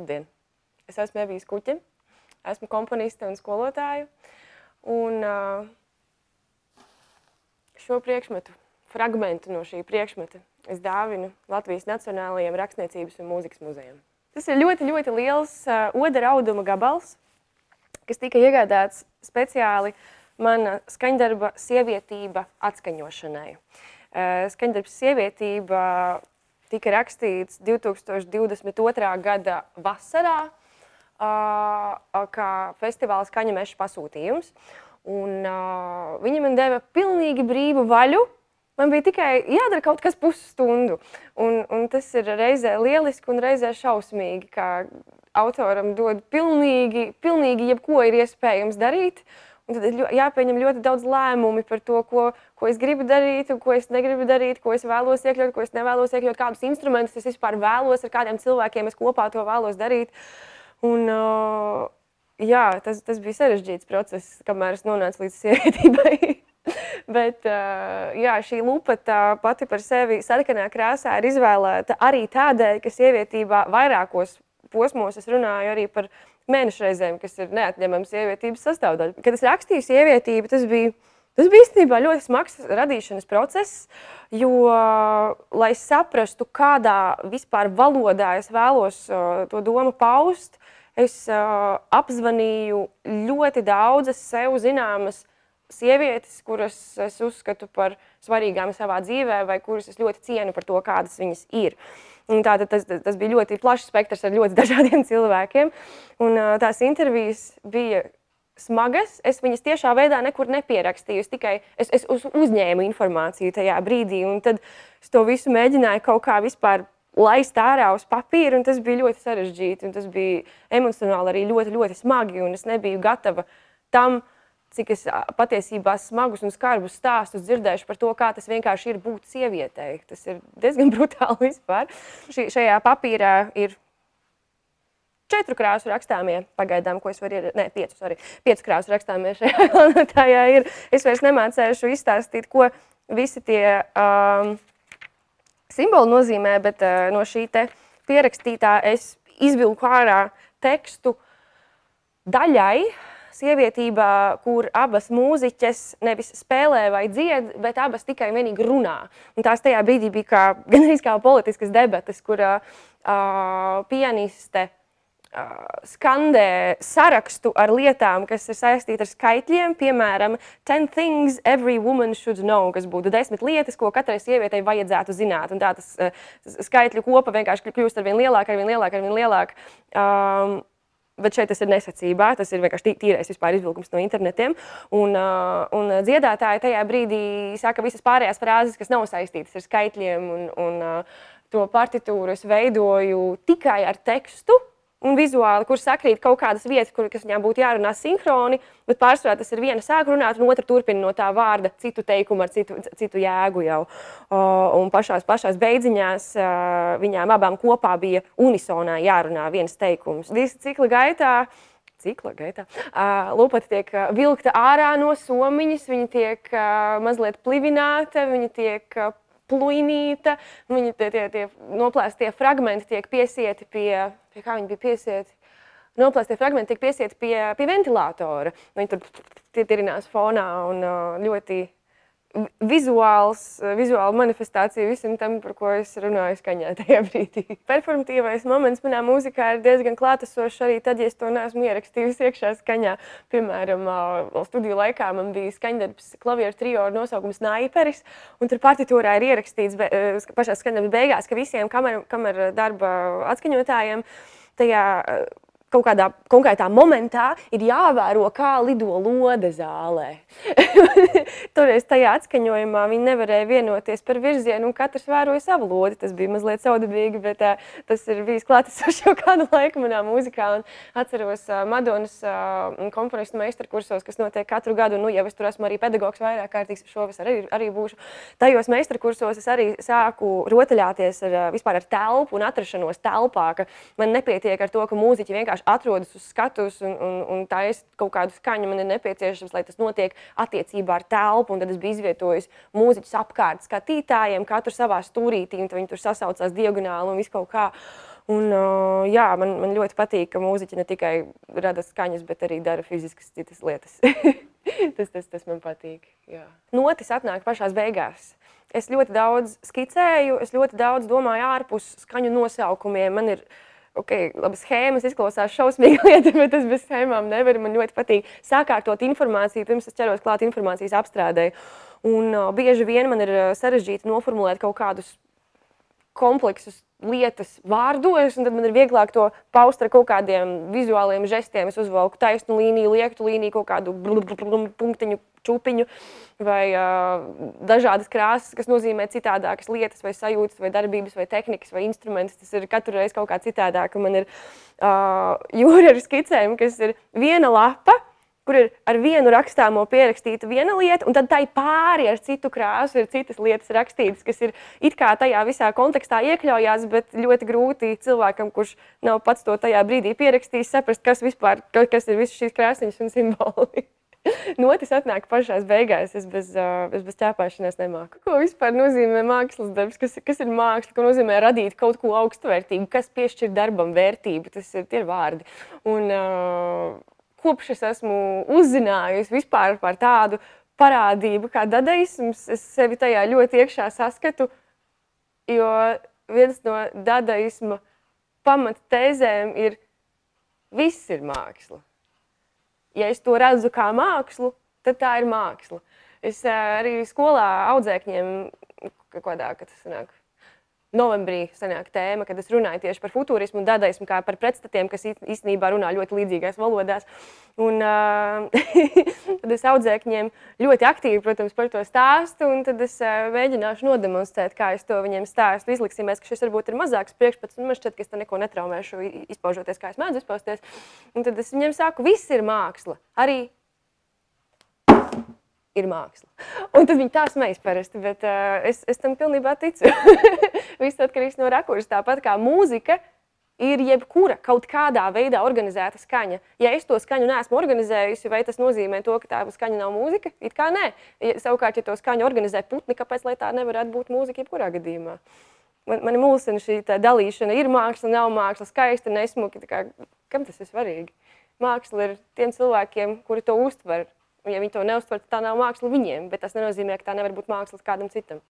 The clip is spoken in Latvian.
Labdien! Es esmu Evijas Kuķe, esmu komponiste un skolotāja. Un šo priekšmetu, fragmentu no šī priekšmeta es dāvinu Latvijas Nacionālajiem Rakstniecības un mūzikas muzejam. Tas ir ļoti, ļoti liels odera auduma gabals, kas tika iegādāts speciāli mana skaņdarba Sievietība atskaņošanai. Skaņdarbs Sievietība tika rakstīts 2022. gada vasarā, kā festivāla Skaņa meža pasūtījums. Un viņi man deva pilnīgi brīvu vaļu. Man bija tikai jādara kaut kas pusstundu. Un tas ir reizē lieliski un reizē šausmīgi, kā autoram dod pilnīgi jebko ir iespējams darīt. Un tad ir jāpieņem ļoti daudz lēmumi par to, ko es gribu darīt, un ko es negribu darīt, ko es vēlos iekļaut, ko es nevēlos iekļaut, kādus instrumentus es vispār vēlos, ar kādiem cilvēkiem es kopā to vēlos darīt. Un, jā, tas bija sarežģīts process, kamēr es nonācu līdz sievietībai. Bet jā, šī lupata pati par sevi sarkanā krāsā ir izvēlēta arī tādēļ, ka sievietībā vairākos posmos es runāju arī par mēnešreizēm, kas ir neatņemama sievietības sastāvdaļa. Kad es rakstīju Sievietību, tas bija īstenībā ļoti smags radīšanas process, jo, lai saprastu, kādā vispār valodā es vēlos to domu paust, es apzvanīju ļoti daudzas sev zināmas sievietes, kuras es uzskatu par svarīgām savā dzīvē vai kuras es ļoti cienu par to, kādas viņas ir. Un tātad tas bija ļoti plašs spektrs ar ļoti dažādiem cilvēkiem. Un tās intervijas bija smagas. Es viņas tiešā veidā nekur nepierakstīju. Es uzņēmu informāciju tajā brīdī. Un tad es to visu mēģināju kaut kā vispār laist ārā uz papīra. Un tas bija ļoti sarežģīti. Un tas bija emocionāli arī ļoti, ļoti smagi. Un es nebiju gatava tam, cik es patiesībā smagus un skarbus stāstus dzirdējuši par to, kā tas vienkārši ir būt sievietei. Tas ir diezgan brutāli vispār. Šajā papīrā ir 4 krāsu rakstāmie pagaidām, ko es varu 5 krāsu rakstāmie šajā kalnotājā ir. Es vairs nemācēšu izstāstīt, ko visi tie simboli nozīmē, bet no šī te pierakstītā es izvilku ārā tekstu daļai, Sievietībā, kur abas mūziķes nevis spēlē vai dzied, bet abas tikai vienīgi runā. Un tās tajā brīdī bija gandrīz kā politiskas debates, kur pianiste skandē sarakstu ar lietām, kas ir saistīti ar skaitļiem, piemēram, 10 things every woman should know, kas būtu 10 lietas, ko katrai sievietei vajadzētu zināt. Un tā tas skaitļu kopa vienkārši kļūst arvien lielāk. Bet šeit tas ir nesacībā, tas ir vienkārši tīrais vispār izvilkums no internetiem. Un dziedātāji tajā brīdī saka visas pārējās frāzes, kas nav saistītas ar skaitļiem. Un to partitūru es veidoju tikai ar tekstu un vizuāli, kur sakrīt kaut kādas vietas, kas viņām būtu jārunā sinhroni, bet pārsvarā tas ir viena sāk runāt un otra turpina no tā vārda citu teikumu ar citu jēgu jau. Un pašās beidziņās viņām abām kopā bija unisonā jārunā viens teikums. Visa cikla gaitā lupata tiek vilkta ārā no somiņas, viņa tiek mazliet plivināta, viņa tiek pluinīta, tie noplēstie fragmenti tiek piesieti pie kā viņi bija piesieti? Noplēstie fragmenti tiek piesieti pie ventilātora. Viņi tur tirinās fonā un ļoti vizuāla manifestācija visam tam, par ko es runāju skaņā tajā brīdī. Performatīvais moments manā mūzikā ir diezgan klātesošs arī tad, ja es to neesmu ierakstījusi iekšā skaņā. Piemēram, studiju laikā man bija skaņdarbs klavieru trio ar nosaukumu Snaiperis, un tur partitūrā ir ierakstīts pašā skaņdarbs beigās, ka visiem kameru darba atskaņotājiem tajā kaut kādā konkrētā momentā ir jāvēro, kā lido lode zālē. Toreiz tajā atskaņojumā viņi nevarēja vienoties par virzienu, un katrs vēroja savu lodi. Tas bija mazliet saudabīgi, bet tas ir bijis klātesošs jau kādu laiku manā mūzikā. Un atceros Madonas komponistu meistarkursos, kas notiek katru gadu, un jau es tur esmu arī pedagogs vairāk kārtīgs, šovasar arī būšu. Tajos meistarkursos es arī sāku rotaļāties vispār ar telpu un atrašanos telpā, ka man nepietiek ar to, ka mūziķi vienkārši atrodas uz skatus un taisa kaut kādu skaņu. Man ir nepieciešams, lai tas notiek attiecībā ar telpu. un tad es biju izvietojusi mūziķus apkārt skatītājiem, katru savā stūrītī, un viņi tur sasaucās diagonāli un visu kaut kā. Un, jā, man ļoti patīk, ka mūziķi ne tikai rada skaņas, bet arī dara fiziskas citas lietas. tas man patīk. Jā. Notis atnāk pašās beigās. Es ļoti daudz skicēju, es ļoti daudz domāju ārpus skaņu nosaukumiem. Man ir, labi, schēmas izklausās šausmīga lieta, bet es bez schēmām nevaru. Man ļoti patīk sakārtot informāciju, pirms es ķeros klāt informācijas apstrādēji. Un bieži vien man ir sarežģīti noformulēt kaut kādus kompleksus lietas vārdos, un tad man ir vieglāk to paust ar kaut kādiem vizuāliem žestiem. Es uzvalku taisnu līniju, liektu līniju, kaut kādu punktiņu, čupiņu vai dažādas krāsas, kas nozīmē citādākas lietas vai sajūtas vai darbības vai tehnikas vai instrumentus. Tas ir katru reizi kaut kā citādāk. Man ir jūra ar skicēm, kas ir viena lapa, kur ir ar vienu rakstāmo pierakstīta viena lieta, un tad tai pāri ar citu krāsu ir citas lietas rakstītas, kas ir it kā tajā visā kontekstā iekļaujās, bet ļoti grūti cilvēkam, kurš nav pats to tajā brīdī pierakstījis, saprast, kas ir visas šīs krāsniņas un simboli. Notis atnāk pašās beigās, es bez ķēpāšanās nemāku. Ko vispār nozīmē mākslas darbs, kas ir māksla, ko nozīmē radīt kaut ko augstvērtīgu, kas piešķir darbam vērtību, tie ir vārdi. Un, kopš es esmu uzzinājusi vispār par tādu parādību kā dadaisms, es sevi tajā ļoti iekšā saskatu, jo viens no dadaisma pamattēzēm ir viss ir māksla. Ja es to redzu kā mākslu, tad tā ir māksla. Es arī skolā audzēkņiem, kad tas sanāk, novembrī sanāk tēma, kad es runāju tieši par futurismu un dadaismu, kā par pretstatiem, kas īstenībā runā ļoti līdzīgās valodās. Un tad es audzēkņiem ļoti aktīvi, protams, par to stāstu, un tad es mēģināšu nodemonstrēt, kā es to viņiem stāstu. Izliksimies, ka šis varbūt ir mazāks priekšpats, un man šķiet, ka es te neko netraumēšu, izpaužoties, kā es mēdzu izpausties. Un tad es viņiem saku, viss ir māksla, arī ir māksla. Un tad viņi tā smejas parasti, bet es tam pilnībā ticu. Viss atkarīgs no rakursa. Tāpat kā mūzika ir jebkura kaut kādā veidā organizēta skaņa. Ja es to skaņu neesmu organizējusi, vai tas nozīmē to, ka tā skaņa nav mūzika? It kā nē. Savukārt, ja to skaņu organizē putni, kāpēc lai tā nevarētu būt mūzika jebkurā gadījumā? Mani mulsina šī dalīšana, ir māksla, nav māksla, skaista, nesmuki. Kam tas ir svarīgi? Māksla ir tiem cilvēkiem, kuri to uztver. Un ja viņi to neuztver, tad tā nav māksla viņiem, bet tas nenozīmē, ka tā nevar būt māksla kādam citam.